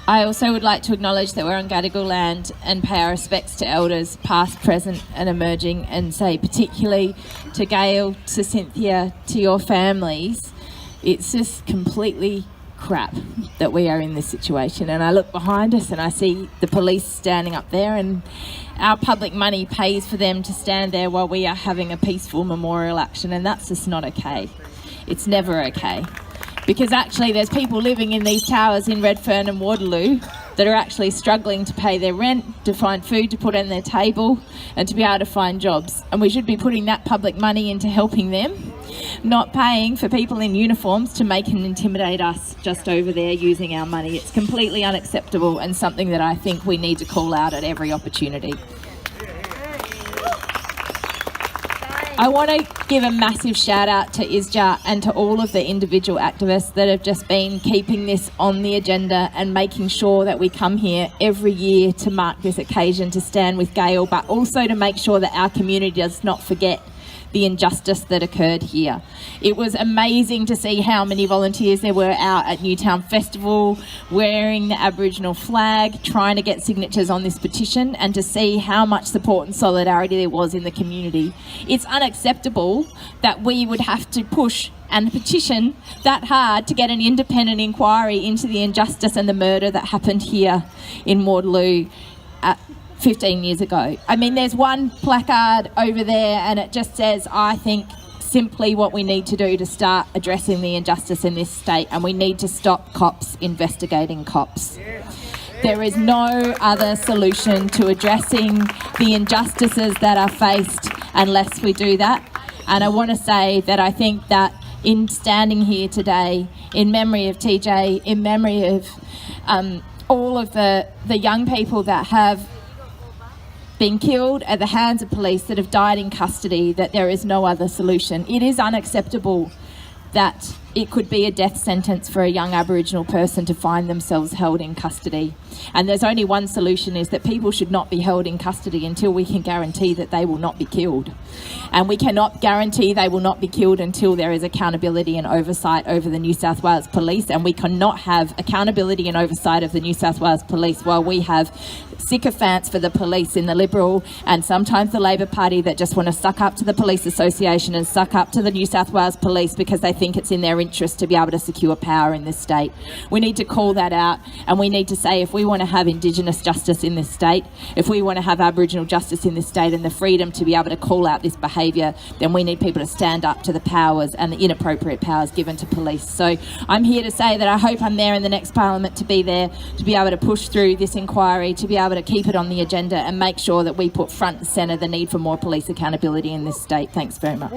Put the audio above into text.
I also would like to acknowledge that we're on Gadigal land and pay our respects to elders past, present and emerging, and say particularly to Gail, to Cynthia, to your families, it's just completely crap that we are in this situation. And I look behind us and I see the police standing up there, and our public money pays for them to stand there while we are having a peaceful memorial action, and that's just not okay. It's never okay. Because actually there's people living in these towers in Redfern and Waterloo that are actually struggling to pay their rent, to find food to put on their table and to be able to find jobs. And we should be putting that public money into helping them, not paying for people in uniforms to make and intimidate us just over there using our money. It's completely unacceptable and something that I think we need to call out at every opportunity. I want to give a massive shout out to ISJA and to all of the individual activists that have just been keeping this on the agenda and making sure that we come here every year to mark this occasion, to stand with Gail, but also to make sure that our community does not forget the injustice that occurred here. It was amazing to see how many volunteers there were out at Newtown Festival wearing the Aboriginal flag, trying to get signatures on this petition, and to see how much support and solidarity there was in the community. It's unacceptable that we would have to push and petition that hard to get an independent inquiry into the injustice and the murder that happened here in Waterloo 15 years ago. I mean, there's one placard over there and it just says, I think, simply what we need to do to start addressing the injustice in this state, and we need to stop cops investigating cops. There is no other solution to addressing the injustices that are faced unless we do that. And I want to say that I think that in standing here today, in memory of TJ, in memory of all of the young people that have been killed at the hands of police, that have died in custody, that there is no other solution. It is unacceptable that it could be a death sentence for a young Aboriginal person to find themselves held in custody. And there's only one solution, is that people should not be held in custody until we can guarantee that they will not be killed. And we cannot guarantee they will not be killed until there is accountability and oversight over the New South Wales Police. And we cannot have accountability and oversight of the New South Wales Police while we have sycophants for the police in the Liberal and sometimes the Labor Party that just want to suck up to the Police Association and suck up to the New South Wales Police because they think it's in their interest to be able to secure power in this state. We need to call that out, and we need to say, if we want to have Indigenous justice in this state, if we want to have Aboriginal justice in this state and the freedom to be able to call out this behaviour, then we need people to stand up to the powers and the inappropriate powers given to police. So I'm here to say that I hope I'm there in the next Parliament to be there, to be able to push through this inquiry, to be able to keep it on the agenda and make sure that we put front and centre the need for more police accountability in this state. Thanks very much.